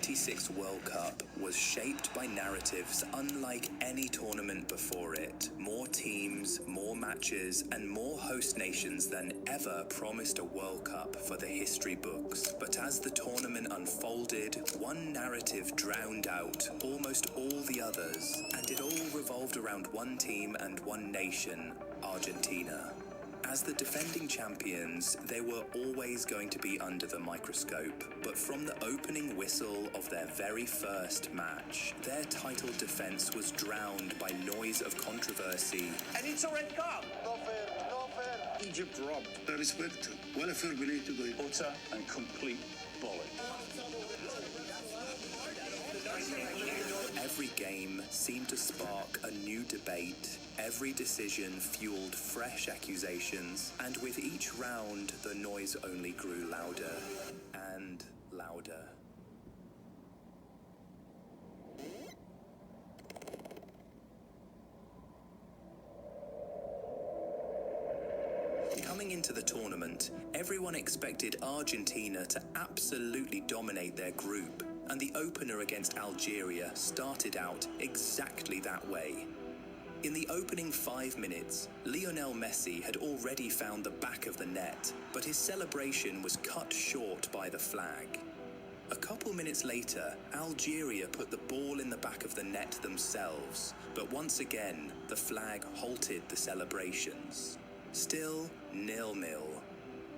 '96 World Cup was shaped by narratives unlike any tournament before it. More teams, more matches, and more host nations than ever promised a World Cup for the history books. But as the tournament unfolded, one narrative drowned out almost all the others, and it all revolved around one team and one nation, Argentina. As the defending champions, they were always going to be under the microscope, but from the opening whistle of their very first match, their title defense was drowned by noise of controversy. And it's a red card! No fair, no fair. Egypt robbed. I respect ولا fair play to go. Utter and complete bollocks. Every game seemed to spark a new debate. Every decision fueled fresh accusations, and with each round, the noise only grew louder and louder. Coming into the tournament, everyone expected Argentina to absolutely dominate their group, and the opener against Algeria started out exactly that way. In the opening 5 minutes, Lionel Messi had already found the back of the net, but his celebration was cut short by the flag. A couple minutes later, Algeria put the ball in the back of the net themselves, but once again, the flag halted the celebrations. Still 0-0.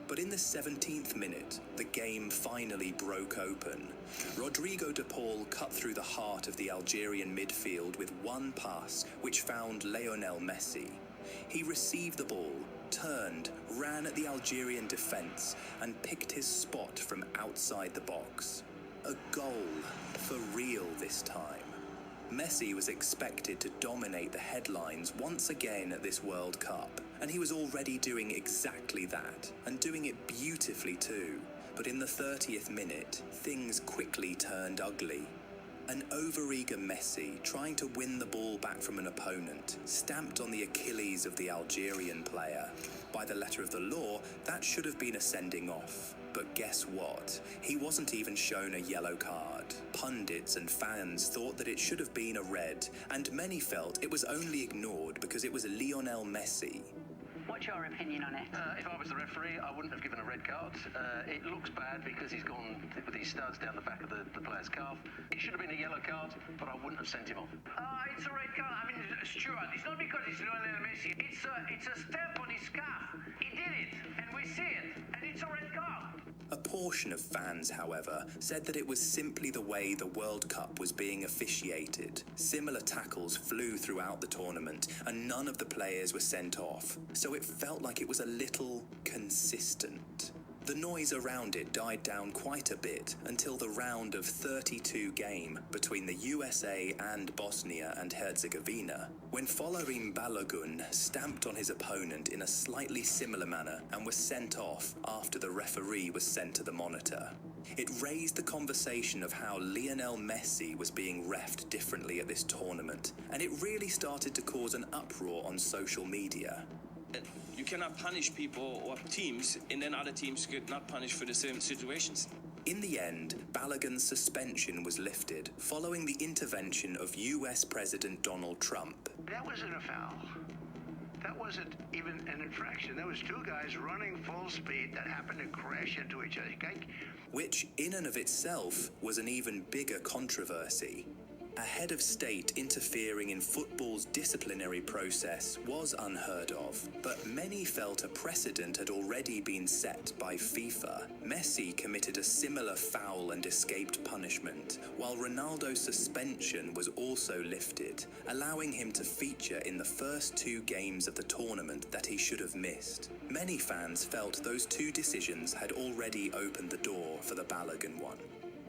But in the 17th minute, the game finally broke open. Rodrigo de Paul cut through the heart of the Algerian midfield with one pass, which found Lionel Messi. He received the ball, turned, ran at the Algerian defense, and picked his spot from outside the box. A goal, for real this time. Messi was expected to dominate the headlines once again at this World Cup, and he was already doing exactly that, and doing it beautifully too. But in the 30th minute, things quickly turned ugly. An overeager Messi, trying to win the ball back from an opponent, stamped on the Achilles of the Algerian player. By the letter of the law, that should have been a sending off. But guess what? He wasn't even shown a yellow card. Pundits and fans thought that it should have been a red, and many felt it was only ignored because it was Lionel Messi. What's your opinion on it? If I was the referee, I wouldn't have given a red card. It looks bad because he's gone with these studs down the back of the player's calf. It should have been a yellow card, but I wouldn't have sent him off. It's a red card. I mean, Stuart, it's not because it's Lionel Messi. It's a stamp on his calf. He did it, and we see it, and it's a red card. A portion of fans, however, said that it was simply the way the World Cup was being officiated. Similar tackles flew throughout the tournament, and none of the players were sent off, so it felt like it was a little consistent. The noise around it died down quite a bit until the round of 32 game between the USA and Bosnia and Herzegovina, when Folarin Balogun stamped on his opponent in a slightly similar manner and was sent off after the referee was sent to the monitor. It raised the conversation of how Lionel Messi was being reffed differently at this tournament, and it really started to cause an uproar on social media. You cannot punish people or teams, and then other teams get not punished for the same situations. In the end, Balogun's suspension was lifted following the intervention of US President Donald Trump. That wasn't a foul. That wasn't even an infraction. There was two guys running full speed that happened to crash into each other. Which, in and of itself, was an even bigger controversy. A head of state interfering in football's disciplinary process was unheard of, but many felt a precedent had already been set by FIFA. Messi committed a similar foul and escaped punishment, while Ronaldo's suspension was also lifted, allowing him to feature in the first 2 games of the tournament that he should have missed. Many fans felt those 2 decisions had already opened the door for the Balogun one.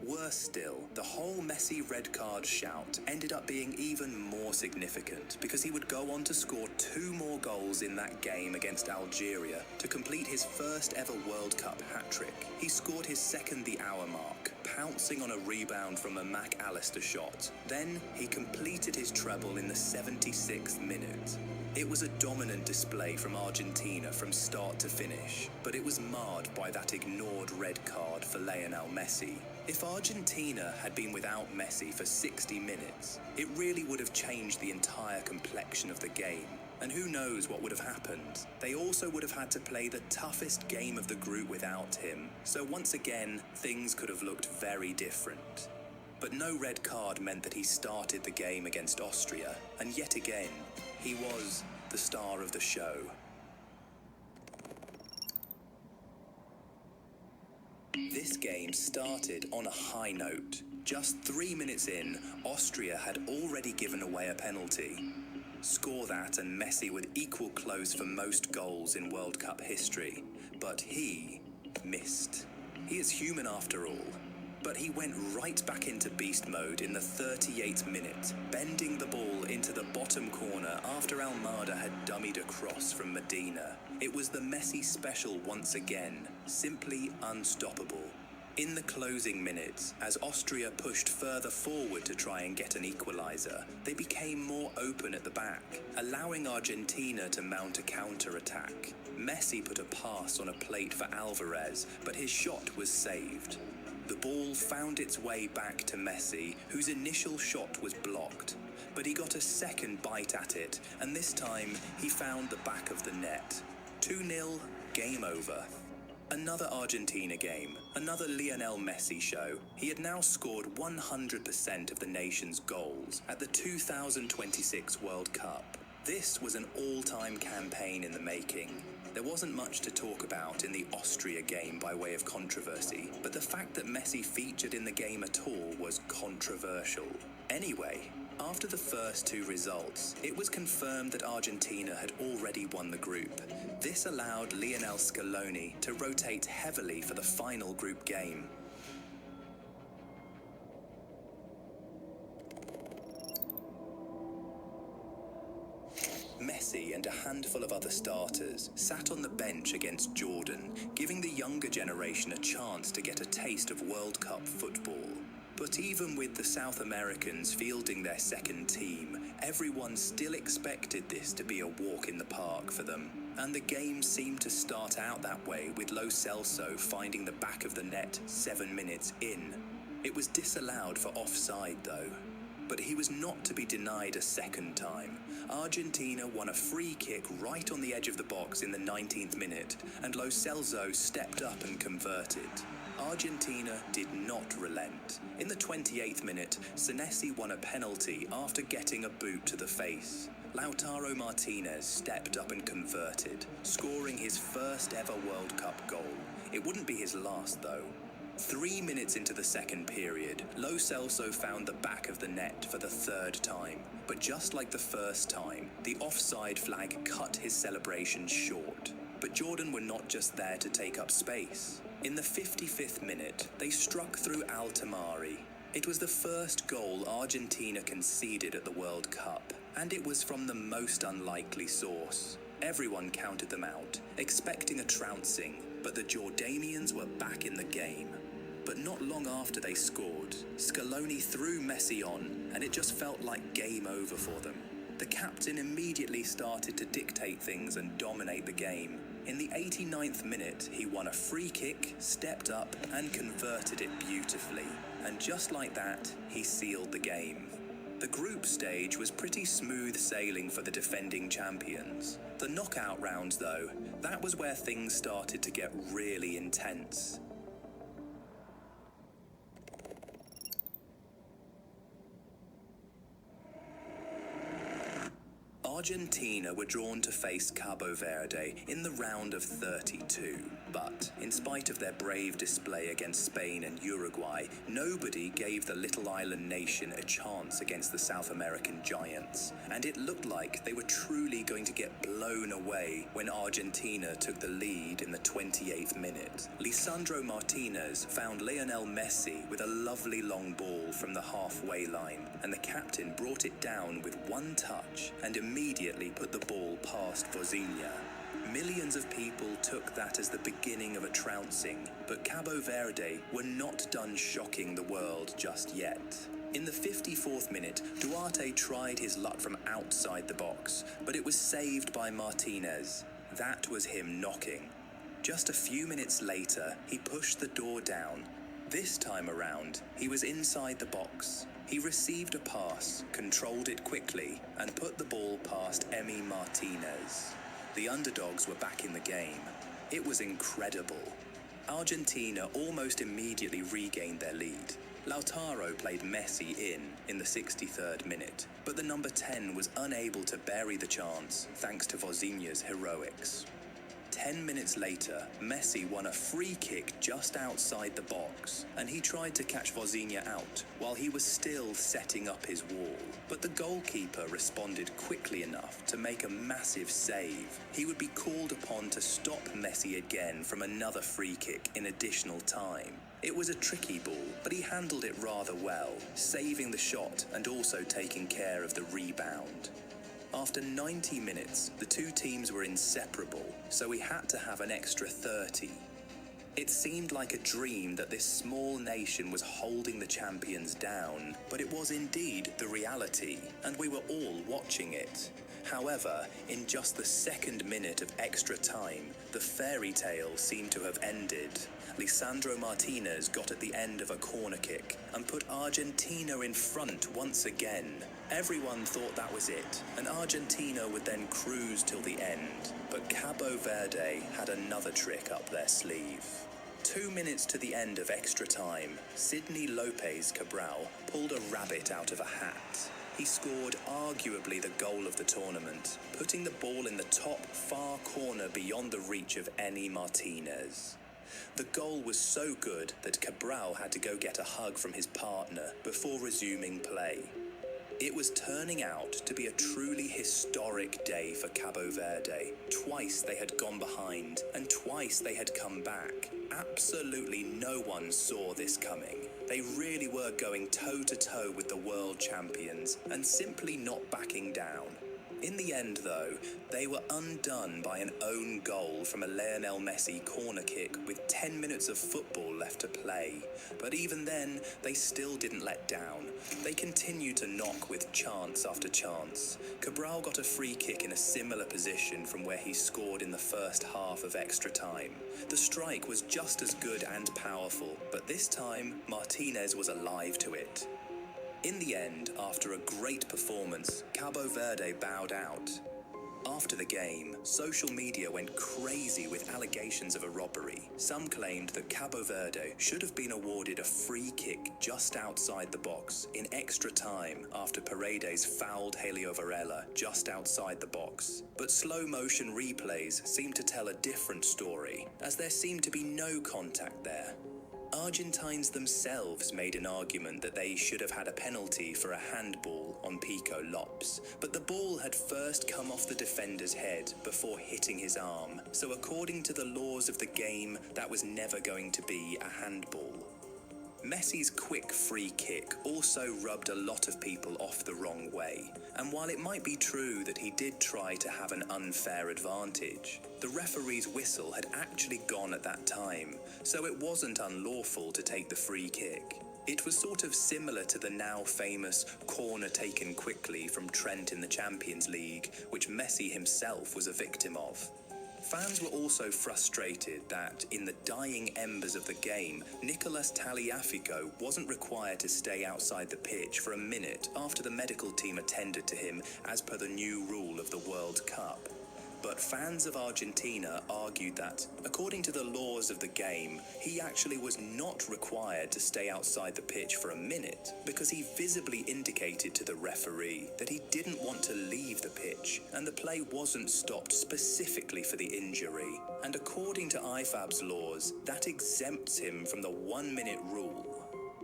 Worse still, the whole Messi red card shout ended up being even more significant because he would go on to score 2 more goals in that game against Algeria to complete his first ever World Cup hat-trick. He scored his second the hour mark, pouncing on a rebound from a Mac Allister shot. Then he completed his treble in the 76th minute. It was a dominant display from Argentina from start to finish, but it was marred by that ignored red card for Lionel Messi. If Argentina had been without Messi for 60 minutes, it really would have changed the entire complexion of the game. And who knows what would have happened. They also would have had to play the toughest game of the group without him. So once again, things could have looked very different. But no red card meant that he started the game against Austria. And yet again, he was the star of the show. This game started on a high note. Just 3 minutes in, Austria had already given away a penalty. Score that and Messi would equal close for most goals in World Cup history. But he missed. He is human after all. But he went right back into beast mode in the 38th minute, bending the ball into the bottom corner after Almada had dummied a cross from Medina. It was the Messi special once again, simply unstoppable. In the closing minutes, as Austria pushed further forward to try and get an equaliser, they became more open at the back, allowing Argentina to mount a counter-attack. Messi put a pass on a plate for Alvarez, but his shot was saved. The ball found its way back to Messi, whose initial shot was blocked. But he got a second bite at it, and this time he found the back of the net. 2-0, game over. Another Argentina game, another Lionel Messi show. He had now scored 100% of the nation's goals at the 2026 World Cup. This was an all-time campaign in the making. There wasn't much to talk about in the Austria game by way of controversy, but the fact that Messi featured in the game at all was controversial. Anyway, after the first two results, it was confirmed that Argentina had already won the group. This allowed Lionel Scaloni to rotate heavily for the final group game. Messi and a handful of other starters sat on the bench against Jordan, giving the younger generation a chance to get a taste of World Cup football. But even with the South Americans fielding their second team, everyone still expected this to be a walk in the park for them. And the game seemed to start out that way, with Lo Celso finding the back of the net 7 minutes in. It was disallowed for offside though. But he was not to be denied a second time. Argentina won a free kick right on the edge of the box in the 19th minute, and Lo Celso stepped up and converted. Argentina did not relent. In the 28th minute, Senesi won a penalty after getting a boot to the face. Lautaro Martinez stepped up and converted, scoring his first ever World Cup goal. It wouldn't be his last though. 3 minutes into the second period, Lo Celso found the back of the net for the third time. But just like the first time, the offside flag cut his celebration short. But Jordan were not just there to take up space. In the 55th minute, they struck through Al Tamari. It was the first goal Argentina conceded at the World Cup, and it was from the most unlikely source. Everyone counted them out, expecting a trouncing, but the Jordanians were back in the game. But not long after they scored, Scaloni threw Messi on, and it just felt like game over for them. The captain immediately started to dictate things and dominate the game. In the 89th minute, he won a free kick, stepped up, and converted it beautifully. And just like that, he sealed the game. The group stage was pretty smooth sailing for the defending champions. The knockout rounds, though, that was where things started to get really intense. Argentina were drawn to face Cabo Verde in the round of 32, but in spite of their brave display against Spain and Uruguay, nobody gave the little island nation a chance against the South American giants, and it looked like they were truly going to get blown away when Argentina took the lead in the 28th minute. Lisandro Martinez found Lionel Messi with a lovely long ball from the halfway line, and the captain brought it down with one touch and immediately put the ball past Vozinha. Millions of people took that as the beginning of a trouncing, but Cabo Verde were not done shocking the world just yet. In the 54th minute, Duarte tried his luck from outside the box, but it was saved by Martinez. That was him knocking. Just a few minutes later, he pushed the door down. This time around, he was inside the box. He received a pass, controlled it quickly, and put the ball past Emi Martinez. The underdogs were back in the game. It was incredible. Argentina almost immediately regained their lead. Lautaro played Messi in the 63rd minute, but the number 10 was unable to bury the chance thanks to Vozinha's heroics. 10 minutes later, Messi won a free kick just outside the box, and he tried to catch Vozinha out while he was still setting up his wall. But the goalkeeper responded quickly enough to make a massive save. He would be called upon to stop Messi again from another free kick in additional time. It was a tricky ball, but he handled it rather well, saving the shot and also taking care of the rebound. After 90 minutes, the two teams were inseparable, so we had to have an extra 30. It seemed like a dream that this small nation was holding the champions down, but it was indeed the reality, and we were all watching it. However, in just the second minute of extra time, the fairy tale seemed to have ended. Lisandro Martinez got at the end of a corner kick and put Argentina in front once again. Everyone thought that was it, and Argentina would then cruise till the end. But Cabo Verde had another trick up their sleeve. 2 minutes to the end of extra time, Sidney Lopez Cabral pulled a rabbit out of a hat. He scored arguably the goal of the tournament, putting the ball in the top far corner beyond the reach of Emi Martinez. The goal was so good that Cabral had to go get a hug from his partner before resuming play. It was turning out to be a truly historic day for Cabo Verde. Twice they had gone behind, and twice they had come back. Absolutely no one saw this coming. They really were going toe-to-toe with the world champions, and simply not backing down. In the end, though, they were undone by an own goal from a Lionel Messi corner kick with 10 minutes of football left to play. But even then, they still didn't let down. They continued to knock with chance after chance. Cabral got a free kick in a similar position from where he scored in the first half of extra time. The strike was just as good and powerful, but this time, Martinez was alive to it. In the end, after a great performance, Cabo Verde bowed out. After the game, social media went crazy with allegations of a robbery. Some claimed that Cabo Verde should have been awarded a free kick just outside the box in extra time after Paredes fouled Helio Varela just outside the box. But slow-motion replays seemed to tell a different story, as there seemed to be no contact there. Argentines themselves made an argument that they should have had a penalty for a handball on Pico Lopes, but the ball had first come off the defender's head before hitting his arm, so according to the laws of the game, that was never going to be a handball. Messi's quick free kick also rubbed a lot of people off the wrong way, and while it might be true that he did try to have an unfair advantage, the referee's whistle had actually gone at that time, so it wasn't unlawful to take the free kick. It was sort of similar to the now famous corner taken quickly from Trent in the Champions League, which Messi himself was a victim of. Fans were also frustrated that, in the dying embers of the game, Nicolas Tagliafico wasn't required to stay outside the pitch for a minute after the medical team attended to him as per the new rule of the World Cup. But fans of Argentina argued that, according to the laws of the game, he actually was not required to stay outside the pitch for a minute because he visibly indicated to the referee that he didn't want to leave the pitch and the play wasn't stopped specifically for the injury. And according to IFAB's laws, that exempts him from the 1-minute rule.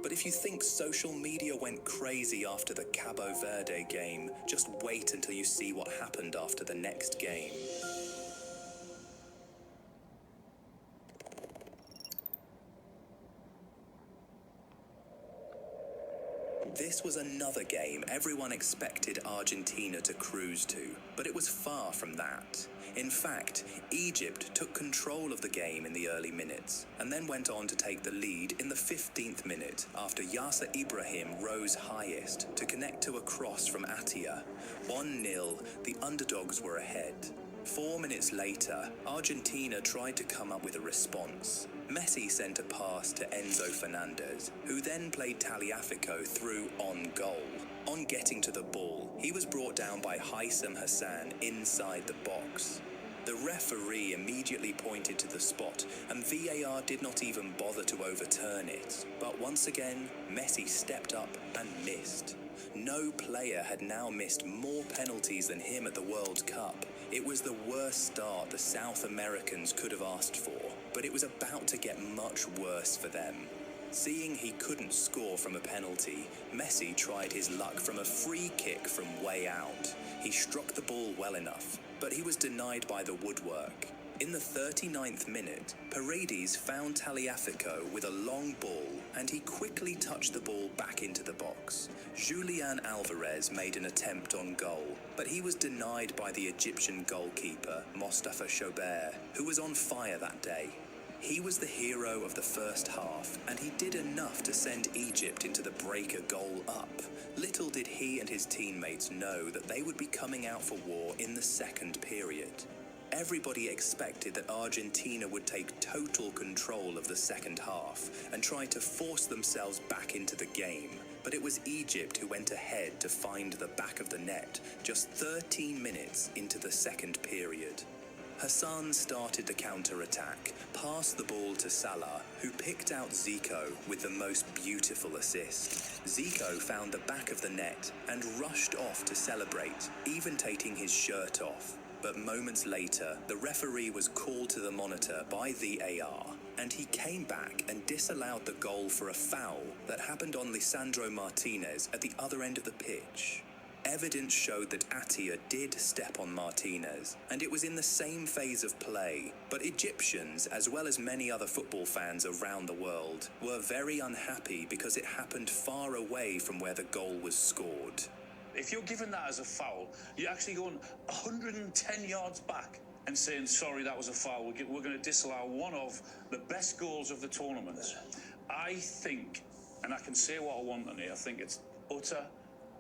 But if you think social media went crazy after the Cabo Verde game, just wait until you see what happened after the next game. This was another game everyone expected Argentina to cruise to, but it was far from that. In fact, Egypt took control of the game in the early minutes, and then went on to take the lead in the 15th minute after Yasser Ibrahim rose highest to connect to a cross from Attia. 1-0, the underdogs were ahead. 4 minutes later, Argentina tried to come up with a response. Messi sent a pass to Enzo Fernandez, who then played Tagliafico through on goal. On getting to the ball, he was brought down by Haitham Hassan inside the box. The referee immediately pointed to the spot, and VAR did not even bother to overturn it. But once again, Messi stepped up and missed. No player had now missed more penalties than him at the World Cup. It was the worst start the South Americans could have asked for, but it was about to get much worse for them. Seeing he couldn't score from a penalty, Messi tried his luck from a free kick from way out. He struck the ball well enough, but he was denied by the woodwork. In the 39th minute, Paredes found Tagliafico with a long ball, and he quickly touched the ball back into the box. Julian Alvarez made an attempt on goal, but he was denied by the Egyptian goalkeeper, Mostafa Choubert, who was on fire that day. He was the hero of the first half, and he did enough to send Egypt into the break a goal up. Little did he and his teammates know that they would be coming out for war in the second period. Everybody expected that Argentina would take total control of the second half and try to force themselves back into the game, but it was Egypt who went ahead to find the back of the net just 13 minutes into the second period. Hassan started the counter-attack, passed the ball to Salah, who picked out Zico with the most beautiful assist. Zico found the back of the net and rushed off to celebrate, even taking his shirt off. But moments later, the referee was called to the monitor by VAR, and he came back and disallowed the goal for a foul that happened on Lisandro Martinez at the other end of the pitch. Evidence showed that Attia did step on Martinez, and it was in the same phase of play, but Egyptians, as well as many other football fans around the world, were very unhappy because it happened far away from where the goal was scored. If you're given that as a foul, you're actually going 110 yards back and saying, sorry, that was a foul. We're going to disallow one of the best goals of the tournament. I think, and I can say what I want on it, I think it's utter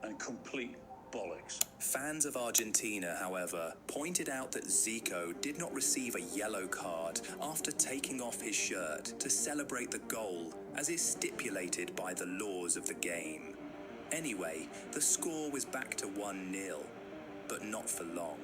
and complete bollocks. Fans of Argentina, however, pointed out that Zico did not receive a yellow card after taking off his shirt to celebrate the goal, as is stipulated by the laws of the game. Anyway, the score was back to 1-0, but not for long.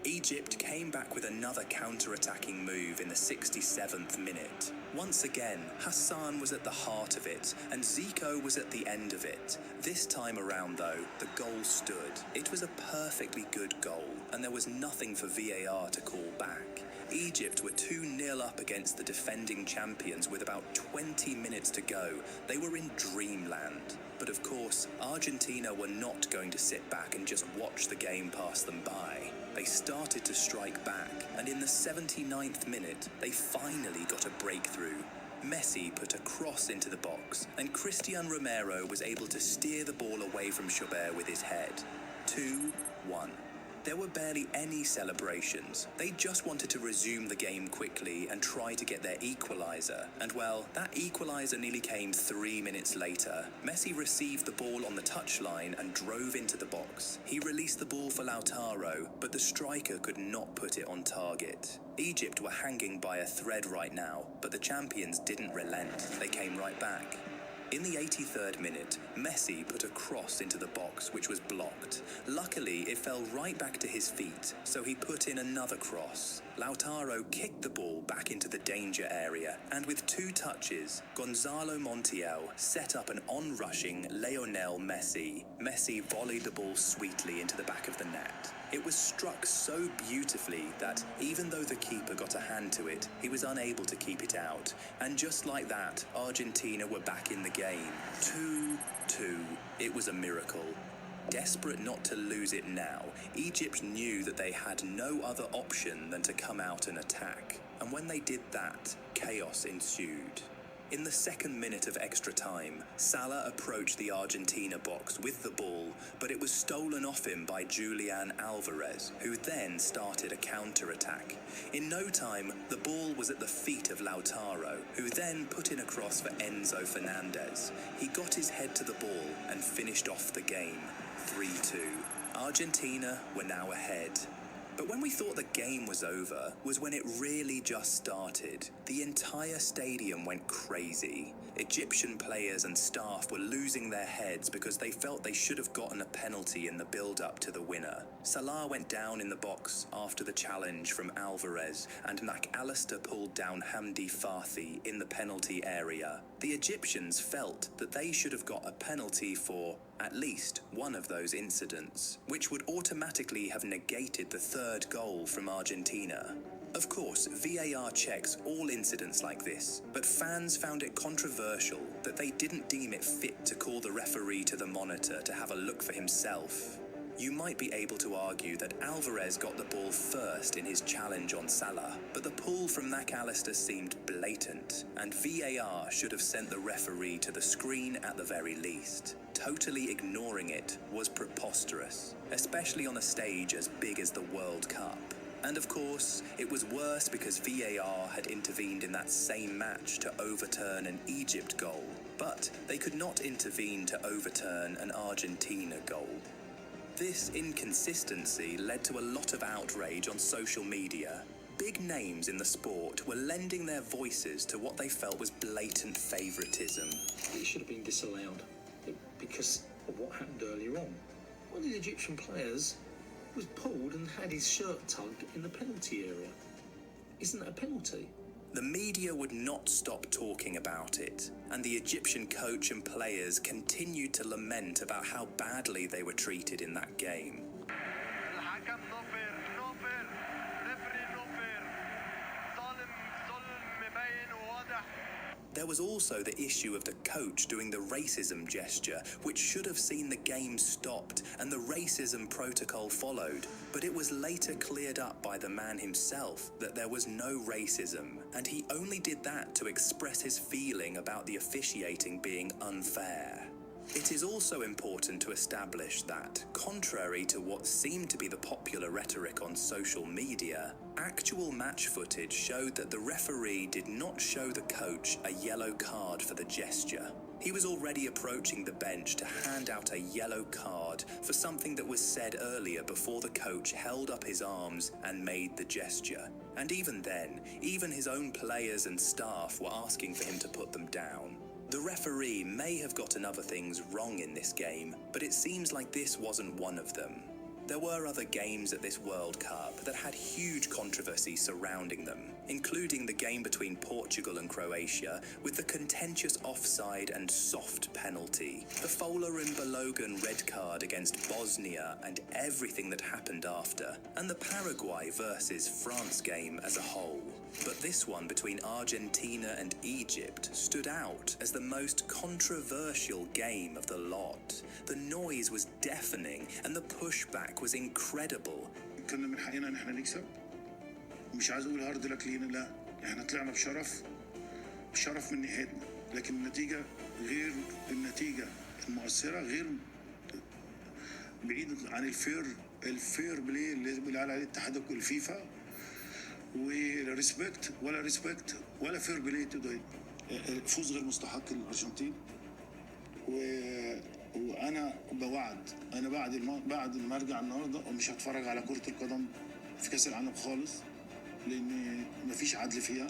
Egypt came back with another counter-attacking move in the 67th minute. Once again, Hassan was at the heart of it, and Zico was at the end of it. This time around, though, the goal stood. It was a perfectly good goal, and there was nothing for VAR to call back. Egypt were 2-0 up against the defending champions with about 20 minutes to go. They were in dreamland. But of course, Argentina were not going to sit back and just watch the game pass them by. They started to strike back, and in the 79th minute, they finally got a breakthrough. Messi put a cross into the box, and Cristian Romero was able to steer the ball away from Choubert with his head. 2-1. There were barely any celebrations. They just wanted to resume the game quickly and try to get their equaliser. And well, that equaliser nearly came 3 minutes later. Messi received the ball on the touchline and drove into the box. He released the ball for Lautaro, but the striker could not put it on target. Egypt were hanging by a thread right now, but the champions didn't relent. They came right back. In the 83rd minute, Messi put a cross into the box, which was blocked. Luckily, it fell right back to his feet, so he put in another cross. Lautaro kicked the ball back into the danger area, and with 2 touches, Gonzalo Montiel set up an on-rushing Lionel Messi. Messi volleyed the ball sweetly into the back of the net. It was struck so beautifully that, even though the keeper got a hand to it, he was unable to keep it out. And just like that, Argentina were back in the game. 2-2. It was a miracle. Desperate not to lose it now, Egypt knew that they had no other option than to come out and attack. And when they did that, chaos ensued. In the 2nd minute of extra time, Salah approached the Argentina box with the ball, but it was stolen off him by Julian Alvarez, who then started a counter-attack. In no time, the ball was at the feet of Lautaro, who then put in a cross for Enzo Fernandez. He got his head to the ball and finished off the game, 3-2. Argentina were now ahead. But when we thought the game was over was when it really just started. The entire stadium went crazy. Egyptian players and staff were losing their heads because they felt they should have gotten a penalty in the build-up to the winner. Salah went down in the box after the challenge from Alvarez, and McAllister pulled down Hamdi Fathi in the penalty area. The Egyptians felt that they should have got a penalty for at least one of those incidents, which would automatically have negated the third goal from Argentina. Of course, VAR checks all incidents like this, but fans found it controversial that they didn't deem it fit to call the referee to the monitor to have a look for himself. You might be able to argue that Alvarez got the ball first in his challenge on Salah, but the pull from McAllister seemed blatant, and VAR should have sent the referee to the screen at the very least. Totally ignoring it was preposterous, especially on a stage as big as the World Cup. And of course, it was worse because VAR had intervened in that same match to overturn an Egypt goal, but they could not intervene to overturn an Argentina goal. This inconsistency led to a lot of outrage on social media. Big names in the sport were lending their voices to what they felt was blatant favouritism. It should have been disallowed because of what happened earlier on. One of the Egyptian players was pulled and had his shirt tugged in the penalty area. Isn't that a penalty? The media would not stop talking about it, and the Egyptian coach and players continued to lament about how badly they were treated in that game. There was also the issue of the coach doing the racism gesture, which should have seen the game stopped and the racism protocol followed. But it was later cleared up by the man himself that there was no racism, and he only did that to express his feeling about the officiating being unfair. It is also important to establish that, contrary to what seemed to be the popular rhetoric on social media, actual match footage showed that the referee did not show the coach a yellow card for the gesture. He was already approaching the bench to hand out a yellow card for something that was said earlier before the coach held up his arms and made the gesture. And even then, even his own players and staff were asking for him to put them down. The referee may have gotten other things wrong in this game, but it seems like this wasn't one of them. There were other games at this World Cup that had huge controversy surrounding them, including the game between Portugal and Croatia with the contentious offside and soft penalty, the Fowler and Balogun red card against Bosnia and everything that happened after, and the Paraguay versus France game as a whole. But this one between Argentina and Egypt stood out as the most controversial game of the lot. The noise was deafening and the pushback was incredible. كنا من حقنا ان احنا نكسب. مش عايز اقول هارد لك لينا، لا احنا طلعنا بشرف من ناحيتنا، لكن النتيجه غير النتيجه المؤثره، غير بعيد عن الفير بلاي اللي بيقول عليه الاتحاد الفيفا، وريسبكت ولا فير بلاي تقدر. فوز غير مستحق للارجنتين، وانا بوعد انا بعد ما ارجع النهارده مش هتفرج على كرة القدم في كاس العالم خالص، لان مفيش عدل فيها،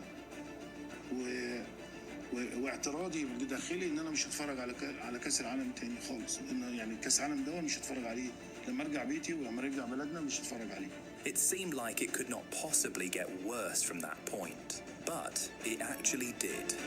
واعتراضي داخلي ان انا مش هتفرج على كاس العالم تاني خالص، ان يعني كاس العالم ده مش هتفرج عليه لما ارجع بيتي ولما ارجع بلدنا مش هتفرج عليه. It seemed like it could not possibly get worse from that point, but it actually did.